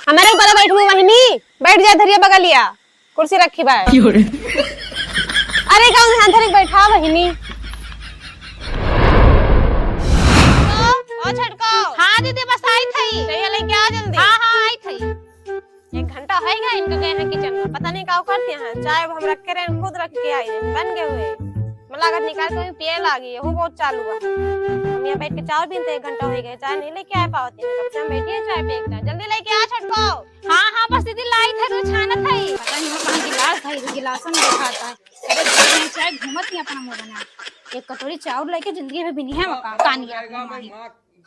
हमारे ऊपर बैठू वहिनी, बैठ जा धरिया बगलिया, कुर्सी रखी बा। अरे कौन ध्यान धरे बैठा वहिनी। ओ छटको। हाँ दीदी बस आई थी। चाहिए लेके आ जल्दी। हाँ हाँ आई थी। 1 घंटा होएगा इनको गए हैं किचन में, पता नहीं क्या करते हैं। चाय हम रख के रहे, खुद रख के आई है, बन गए हुए। मलागत निकाल के पिए लागी है, वो बहुत चालू है। हम यहाँ बैठ के चाय पीते 1 घंटा हो गया, चाय नहीं लेके आ पाते हैं। कब से हम बैठे हैं चाय पे, जल्दी लेके आ छटको। हाँ हाँ बस दीदी लाई था तो छाना था ही। पता नहीं वो कहाँ गिलास था, इधर गिलास में दिखाता है। अरे चाय घूमत नहीं अपना मुंह बना। एक कटोरी चावल लेके जिंदगी में भी नहीं है मका कानिया माही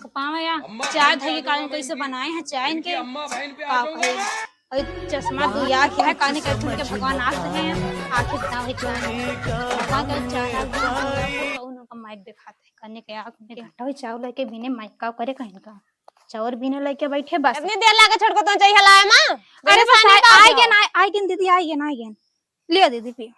पावा या चाय धई कान कैसे बनाए हैं चाय इनके का कहे और चश्मा दुया क्या है काने करते उनके भगवान आंख हैं आंखें ना हो चाय भगवान का चाय उनका माइक दिखाते हैं करने के आंख में घंटा हुई चावल लेके बिने माइक का करे कहीं का चावल बिने लेके बैठे बस इतनी देर लागे छटको तो चाहिए हलाए मां। अरे बस आई गेन दीदी आई गेन ले दीदी पी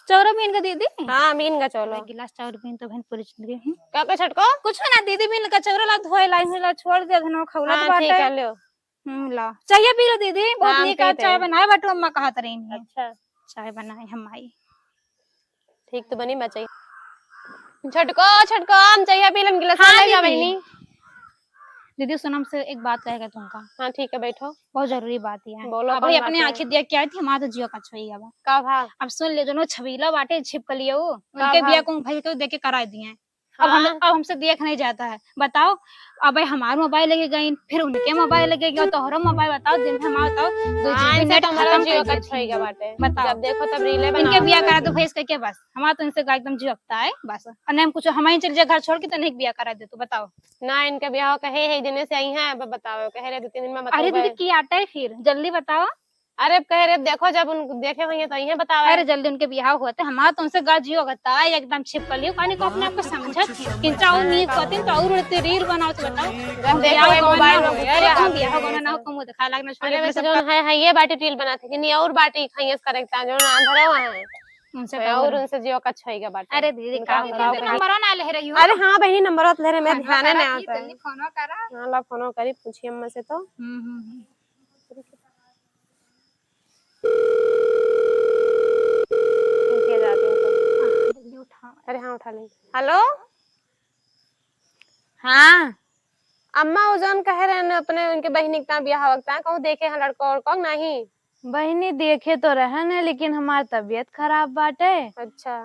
चावल बीन का दीदी। हां बीन का चलो गिलास चावल बीन तो बहन पूरी जिंदगी क्या के छटको कुछ ना दीदी बीन का चावल ला धोए ला छोड़ दे धनो खौला तो बाटे ठीक है लो। ला चाहिए पी लो दीदी बहुत हाँ, नीक चाय बनाए बाटू अम्मा कहत रही है। अच्छा चाय बनाए हम आई ठीक तो बनी बचाई छटको हम चाहिए पी लम गिलास ले जा बहनी। दीदी सुनम से एक बात कहेगा तुमका। हां ठीक है बैठो, बहुत जरूरी बात है। बोलो अब अपने आंखें देख के आई थी हमारा तो जियो का छोई अब का भा अब सुन ले दोनों छबीला बाटे छिपकलियो उनके बिया को भाई को देख के करा दिए। अब हमसे देख नहीं जाता है बताओ। अब हमारा मोबाइल लेके गई फिर उनके मोबाइल लेके गया तोहरा मोबाइल बताओ दिन में हम बताओ 2 GB नेट खत्म जियो का छोईगा बाटे बताओ। जब देखो तब रीले बना इनके बिया करा दो भेज करके बस हमारा तो इनसे एकदम जियकता है बस और नहीं हम कुछ हमारे चल जाए घर छोड़ के तो नहीं बिया करा दे तू बताओ ना इनके ब्याह कहे है दिन से आई हैं अब बताओ कह रहे 2-3 दिन में बताओ। अरे दीदी की आटा है फिर जल्दी बताओ। अरे कह रहे देखो जब उनको देखे होंगे तो यही बताओ। अरे जल्दी उनके बियाह हुआ था हमारा तो उनसे गाजी जियो होता है एकदम छिपकली कानी को अपने आप को समझत किंचा और नींद कहते तो और उड़ते रील बनाओ तो बताओ जब देखो मोबाइल में अरे बियाह होगा ना को मुंह दिखा लगना अरे वैसे जो है ये बाटी रील बनाते कि नहीं और बाटी खाइए करेक्ट जो अंधरा हुआ है उनसे और उनसे जियो का छोईगा बाटी। अरे दीदी का नंबर ना ले रही हो। अरे हां बहनी नंबर ले रहे मैं ध्यान नहीं आता है। जल्दी फोन करा हां ला फोन करी पूछिए अम्मा से तो अरे हाँ उठा लेंगे। हेलो हाँ अम्मा उजन कह रहे हैं अपने उनके बहनी का ब्याह वक्ता कहूँ देखे हैं लड़का और कौन नहीं। बहनी देखे तो रहन है लेकिन हमारी तबीयत खराब बाटे। अच्छा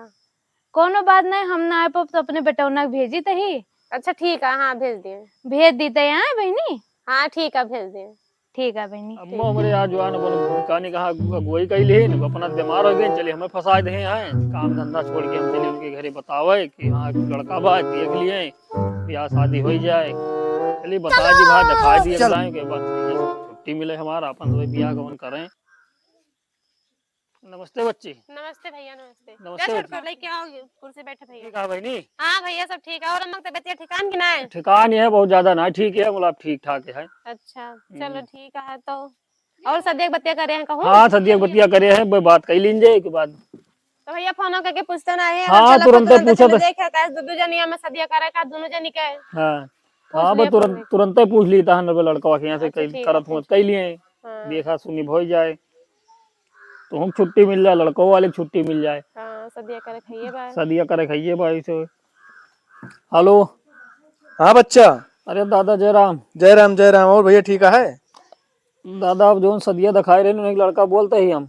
कोनो बात नहीं हम ना आए तो अपने बेटौना भेजी तही। अच्छा ठीक है हाँ भेज दिए भेज दी तही हाँ बहनी। हाँ ठीक है भेज दिए ठीक है बहनी। अम्मा हमारे आज जो है ना कहानी कहा अगुवाई कैली है ना अपना बीमार हो गए चलिए हमें फंसा दे हैं काम धंधा छोड़ के हम चलिए उनके घरे बतावे कि हाँ लड़का बा देख लिए ब्याह शादी हो जाए चलिए बता दी भाई दिखा दिए बताएं के बाद छुट्टी मिले हमारा अपन तो ब्याह कौन करें। नमस्ते बच्ची। नमस्ते भैया नमस्ते। नमस्ते लेके आओ कुर्सी बैठे भैया। ठीक है बहनी। हाँ भैया सब ठीक है और अम्मा की तबीयत ठिकान की ना है। ठिकान है बहुत ज्यादा ना ठीक है मतलब ठीक ठाक है। अच्छा चलो ठीक है तो और सदिया बतिया करे हैं कहूँ। हाँ सदिया बतिया करे हैं बात कही लीजिए के बाद तो भैया फोन करके पूछते ना है। हाँ तुरंत पूछो तो देखे का दो जनिया में सदिया करे का दोनों जनी के। हाँ हाँ बस तुरंत पूछ ली था लड़का के यहाँ से करत हुआ कई लिए देखा सुनी हो जाए तो हम छुट्टी मिल जाए लड़कों वाले छुट्टी मिल जाए। हाँ सदिया करे खाइए भाई से। हेलो हाँ बच्चा। अरे दादा जय राम और भैया ठीक है दादा अब जो सदिया दिखाए रहे एक लड़का बोलते ही हम।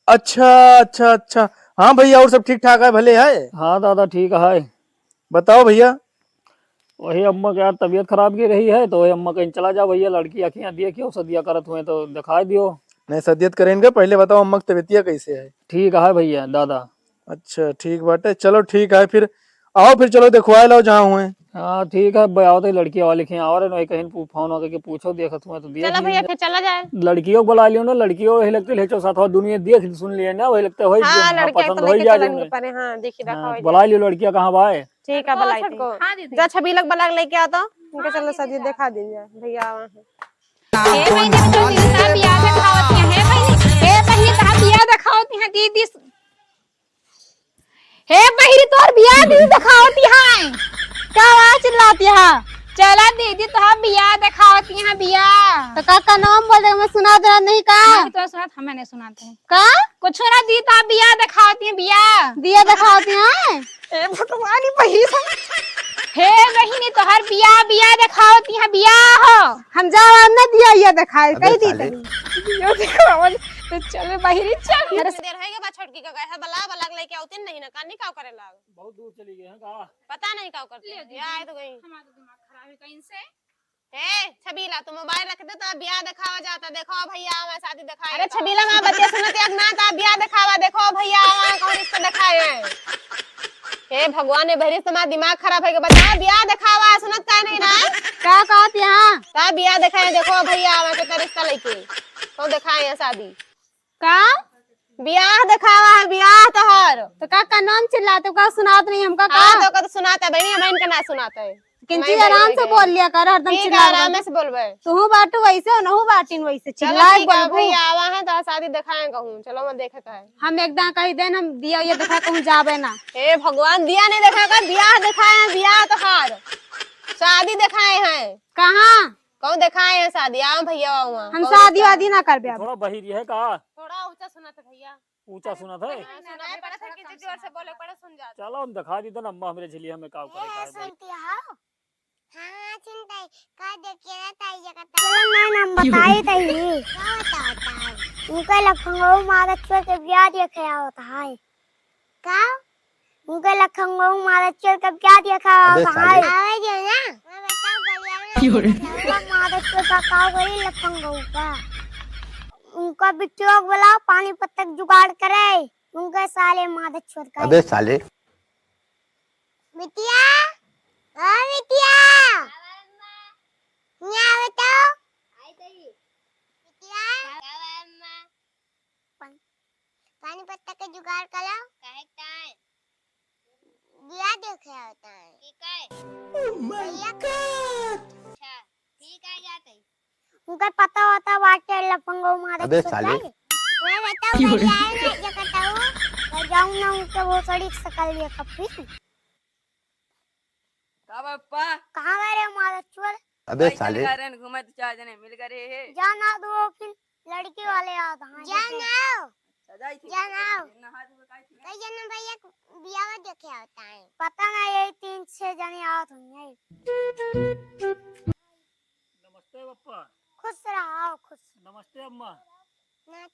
अच्छा हाँ भैया और सब ठीक ठाक है भले है। हाँ दादा ठीक है बताओ भैया। वही अम्मा के यार तबीयत खराब की रही है तो वही अम्मा कहीं चला जाओ भैया लड़की अखियां देखियो सदिया करत हुए तो दिखाई दियो। नहीं सदियत करेंगे पहले बताओ अम्मा की तबीयतिया कैसे है। ठीक है भैया दादा। अच्छा ठीक बात चलो ठीक है फिर आओ फिर चलो दिखवा लो जहाँ हुए। हाँ ठीक है आओ तो लड़की वाले के और कहीं फोन होकर पूछो देखत हुआ तो देख चलो भैया फिर चला जाए। लड़कियों को बुला लियो ना लड़कियों वही लगते ले साथ दुनिया देख सुन लिए ना वही लगता है पसंद हो जाए बुला लियो लड़कियां कहाँ बाए। ठीक है बुलाई जा छबी लग बलाग लेके आता उनके चलो सदी दिखा दीजिए भैया हे बहनी तो दिलता बियाह दिखावती है बहनी हे बहनी कहां बियाह दिखावती है दीदी हे बहिरी तोर बियाह दीदी दिखावती है। क्या आवाज चिल्लाती है? चला दीदी तोहार बियाह दिखावती है बियाह। तो काका नाम बोल दे, मैं सुना दे नहीं का तो सुना था, मैंने सुना था का कुछ ना दी तो बियाह दिखावती है बियाह। दिया दिखाती हैं। ए भगवान बहिरी हे बहिनी तोहार बियाह बियाह दिखावती है बियाह हो। हम जा न दिया ये दिखाए कही दी बियाह दिखावत तो चले बहिरी चल। अरे देर है के बाद छोटकी का गए है बला बला लेके आउती नहीं ना कानी का करे लाग बहुत दूर चली गई है का पता नहीं का करती है या आए तो गई हमारा दिमाग खराब है कहीं से। ए छबीला तू मोबाइल रख दे तो ब्याह दिखावा जाता देखो भैया मैं शादी दिखाए। अरे छबीला मां बच्चे सुनते एक ना ता ब्याह दिखावा देखो भैया कौन रिश्ता दिखाए है। हे भगवान ने बहरी तुम्हारा दिमाग खराब है के बता ब्याह दिखावा सुनत का नहीं ना क्या कहत यहां ता ब्याह दिखाए देखो भैया मैं तो रिश्ता लेके तो दिखाए है शादी का ब्याह दिखावा है ब्याह तोहर तो का नाम चिल्लाते का सुनात नहीं हमका का तो का सुनाता भाई हम इनका ना सुनाता है किंची आराम से बोल लिया कर हरदम चिल्ला आराम से बोलबे तू बाटू वैसे हो नहु बाटिन वैसे चिल्लाए बोल भैया आवा है तो शादी दिखाए कहूं चलो मैं देखे का हम एकदम कही देन हम दिया ये दिखा कहूं जाबे ना हे भगवान दिया नहीं देखा का ब्याह दिखाए हैं ब्याह तोहार शादी दिखाए हैं कहां कौन दिखाए हैं शादी आओ भैया वहां हम शादी वादी ना कर बे थोड़ा बहिरी है का थोड़ा ऊंचा सुना था भैया ऊंचा सुना था सुनाई पड़ा था कि जोर से बोले पड़े सुन जा चलो हम दिखा दी ना अम्मा हमरे झिलिया में का करे का सुनती हो हाँ चिंता का देखिए ना ताई जगह चलो मैं नाम बताई ताई क्या बताता उनका लखनऊ महाराष्ट्र के ब्याह देखे होता है का उनका लखनऊ महाराष्ट्र का ब्याह देखा होता है आवे जो ना मैं बताऊं गलिया में महाराष्ट्र का का गई लखनऊ का उनका बिट्टू बोला पानी पत्तक जुगाड़ करे उनका साले महाराष्ट्र का अबे साले बिटिया बिटिया यहाँ बताओ बिटिया पानी पत्ता का जुगाड़ कर लो दिया देखे होता है ठीक है ठीक है जाते उनका पता होता वाटे लफंगो मारे अबे साले मैं बताऊं क्या करता हूँ जाऊँ ना उनके वो सड़ी सकल लिए कपड़ी पापा कहाँ गए रे हमारा चोर अबे साले घूमे तो 4 जने मिल गए जाना दो फिर लड़की वाले आता हैं जाना कई जन भैया बियाह देखे होता है पता नहीं यही 3-6 जने आवत होंगे। नमस्ते पप्पा खुश रहो खुश नमस्ते अम्मा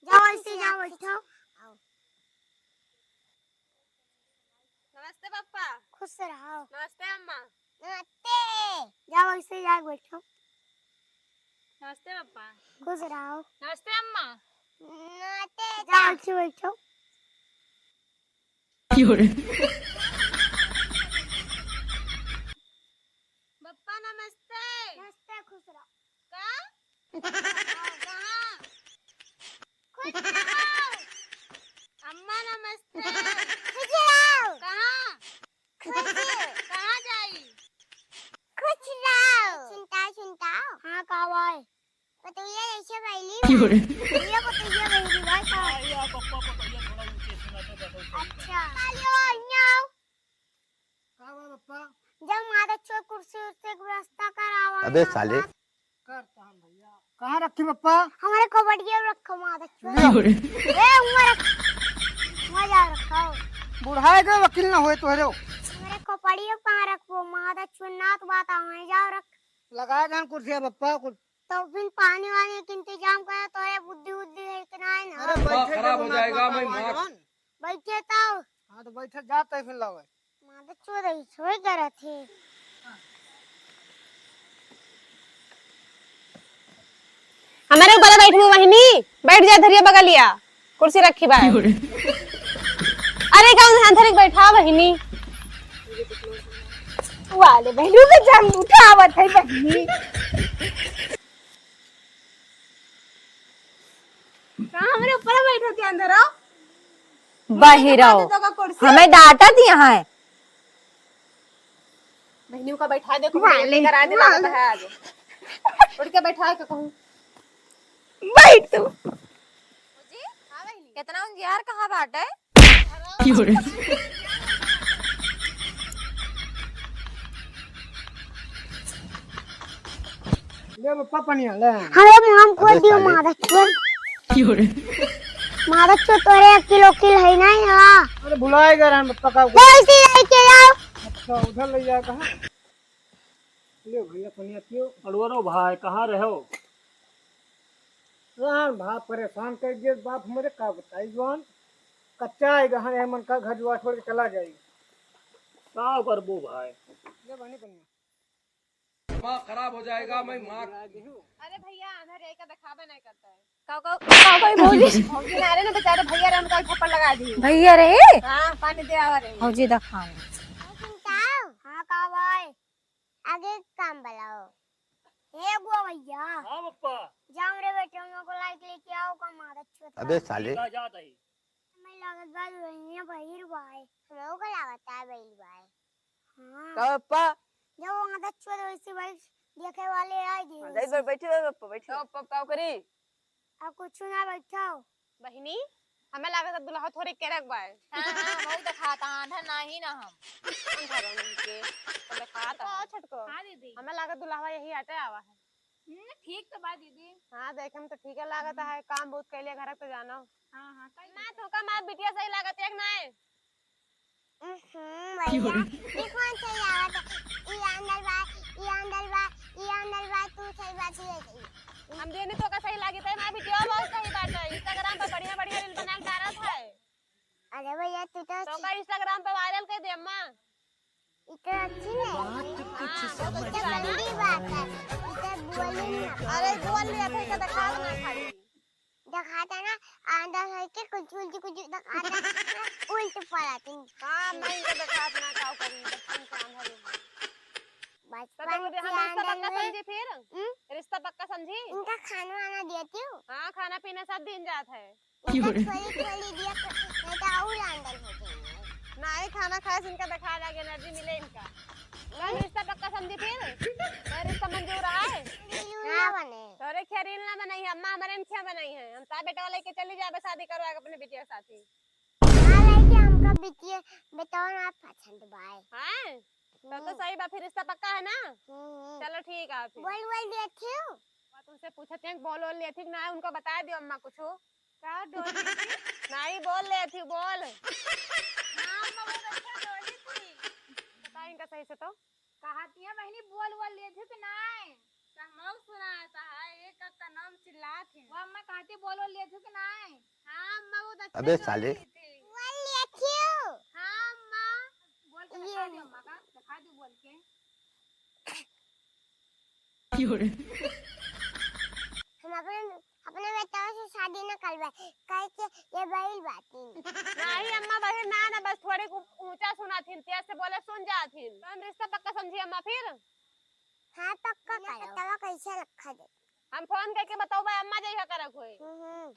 जाओ इसी जाओ बैठो नमस्ते पापा खुश रहो नमस्ते अम्मा नमस्ते जाओ इसी जाओ बैठो नमस्ते पापा खुश रहो नमस्ते अम्मा नमस्ते जाओ इसी बैठो पप्पा नमस्ते नमस्ते खुश रहो कहां खुश रहो अम्मा नमस्ते खुश रहो कहां कहां जाई खुश रहो सुनता हाँ कहाँ है पतैया ऐसे बैली ये पतैया बैली बात है या पप्पा पतैया थोड़ा ऊंचे सुनाते बैठो अच्छा हेलो न्याओ का बा पप्पा जब मारा चो कुर्सी उससे व्यवस्था करावा अबे साले करता हम भैया कहाँ रखी पप्पा हमारे कबड्डी रखो मारा चो ए उमर मजा रखो बुढ़ाए के वकील ना होए तोहरे हमारे कबड्डी पा रखो मारा चो नात बात आवे जाओ रख लगाए जान कुर्सी पप्पा कुछ तो फिर पानी वाने के इंतजाम करे तो ये बुद्धि बुद्धि है इतना है ना अरे बैठे खराब हो जाएगा मैं बैठे तो हाँ तो बैठे जाते हैं फिर लावे मारा चो रही सोए करे थे हमारे ऊपर बैठी हूँ वहिनी बैठ जा धरिया बगलिया कुर्सी रखी बा अरे कौन ध्यान धरे बैठा वहिनी वाले बहनों में जान उठावत है बहनी कहां हमारे ऊपर बैठो थे अंदर आओ बाहिराओ हमें डांटा दिया है बहनियों का बैठा दे को करा दे लागत है आज उठ के बैठा के कहूं बैठ तू जी हां बहनी कितना उजियार कहाँ बाटे ले पप्पा पनिया ले हमें हम खोद दियो मारा चोर मारा चोर तोरे 1 किलो किल है ना यहाँ अरे भुलाएगा रे पप्पा का कैसे लेके आओ अच्छा उधर ले जा कहां ले भैया पनिया पियो अड़वरो भाई कहाँ रहो? रान भाप परेशान कर दिए बाप हमारे का बताई जवान कच्चा है गहन है मन का घर जुआ छोड़ के चला जाएगा का करबो भाई? ले बनी पनिया दिमाग खराब हो जाएगा मैं माँ अरे भैया अंदर यही का दिखावा नहीं करता है काऊ भौजी भौजी ना रे ना बेचारे भैया रे उनका थप्पड़ लगा दी भैया रे हां पानी दे आवा रे फौजी दिखा सुनताओ हां का भाई आगे काम बनाओ हे गो भैया हाँ पप्पा। जाओ रे बेटे उन को लाइट लेके आओ का मारा चोर अबे साले का जात है? मैं लागत बात रही है भाई भाई हम को लागत है भाई हां का पप्पा जब वहां तक चोर वैसे भाई देखे वाले आए जाई थे बैठे पप्पा बैठे पप्पा करी अब कुछ ना बैठाओ बहिनी हमें लागत है दुल्हा थोड़ी के रख बाय हां बहुत दिखाता आधा नहीं ना हम अंधा बन के तो दिखाता छटको हां दीदी हमें लागत दुल्हा यही हटे आवा है ठीक तो बात दीदी। हां देखे में तो ठीक है लागत है काम बहुत कैले घर पे जाना हाँ हाँ मैं तो का मां बिटिया सही लागत है ना भैया ये कौन सा लागत है ये अंदर बा तू सही बात है हम देने तो का सही लागी थे मैं बिटिया बहुत सही बात है इंस्टाग्राम पे बढ़िया बढ़िया रील बना के डालत है अरे भैया तू तो का इंस्टाग्राम पे वायरल कर दे अम्मा इतना अच्छी नहीं बात कुछ गंदी बात है इतना बोली ना अरे बोल लिया था का दिखा ना खाली दिखाता ना अंदर है के कुछ दिखाता उल्ट पड़ा तुम हां मैं इनका दिखात ना काऊ करी बचपन से अंधा बचपन हम के रिश्ता अंदर पक्का में समझी फिर रिश्ता पक्का समझी इनका खाना वाना देती हूँ हाँ खाना पीना सब दिन जात है थोड़ी दिया नहीं तो और अंदर हो जाएंगे नहीं खाना खाए से इनका दिखा लगे एनर्जी मिले इनका मैं रिश्ता पक्का समझी फिर मैं रिश्ता मंजूर है ना बने तोरे क्या रील ना बनाई है अम्मा हमारे क्या बनाई है हम ता बेटा लेके चली जाबे शादी करवा अपने बिटिया के साथी हाँ लाइक हमका बिटिया बताओ ना पसंद भाई हैं तो सही बात फिर रिश्ता पक्का है ना चलो ठीक है फिर बोल देती हूँ तुमसे पूछते हैं बोल ले ठीक ना है उनको बता दियो अम्मा कुछ क्या डोली थी नहीं बोल ले थी बोल हां अम्मा बहुत अच्छा डोली थी बता इनका सही से तो कहती है बहनी बोल लिए थे कि नहीं हम सुना था एक का नाम चिल्ला थे वो अम्मा कहती बोल लिए थे कि नहीं हां अम्मा बहुत अच्छा अबे साले बोल लेती हूँ हां अम्मा बोल के दिखा दो अम्मा का दिखा दो बोल के हम अपने बेटाओं से शादी न करवाए कहे ये बड़ी बात नहीं अम्मा बहन ना बस थोड़े ऊंचा सुना थी तेज से बोले सुन जा थी तो हम रिश्ता पक्का समझी अम्मा फिर हाँ पक्का करो तवा कैसे रखा दे हम फोन करके बताओ भाई अम्मा जैसा करक होई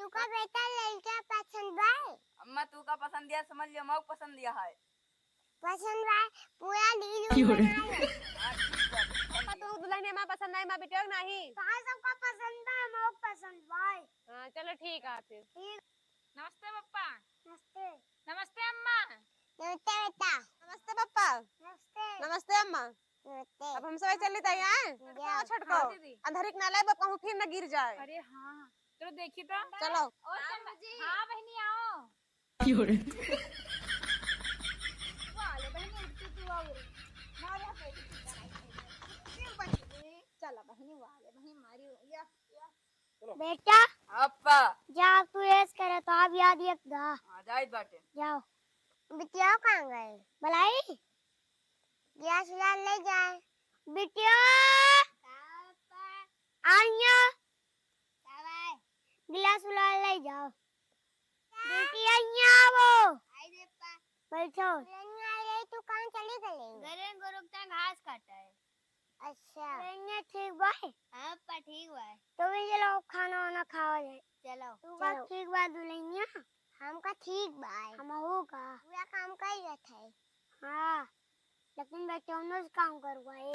तू का बेटा लड़का पसंद भाई अम्मा तू का पसंद दिया समझ लिया मऊ पसंद दिया है पसंद भाई पूरा लील तू दुल्हन अम्मा पसंद नहीं मां बेटा नहीं कहां सबका पसंद है मऊ पसंद भाई हां चलो ठीक है फिर नमस्ते पप्पा नमस्ते नमस्ते अम्मा नमस्ते बेटा नमस्ते पापा नमस्ते नमस्ते अम्मा नमस्ते अब हम सब चले तय हैं छटको अंधर एक नाले में कहूं फिर न गिर जाए अरे हाँ चलो देखिए तो चलो हाँ बहनी आओ वाले बहनी उठती तू आओ मारे चलो बहनी वाले बहनी मारी या बेटा अप्पा जा तू रेस करे तो आप याद रखना आ जाई बाटे जाओ बिटिया कहाँ गए मलाई गैस लाल ले जाए बिटिया आइया गिलास लाल ले जाओ बिटिया यहाँ वो बैठो तू कहाँ चली गई घरे गोरुकता घास काटा है अच्छा ठीक बाय हाँ पा ठीक बाय तो भी चलो खाना वाना खाओ जाए चलो तू का ठीक बात दुल्हनिया हमका ठीक बाय हम होगा पूरा काम कर रहे थे हाँ लेकिन बेटे उन्होंने काम करवाए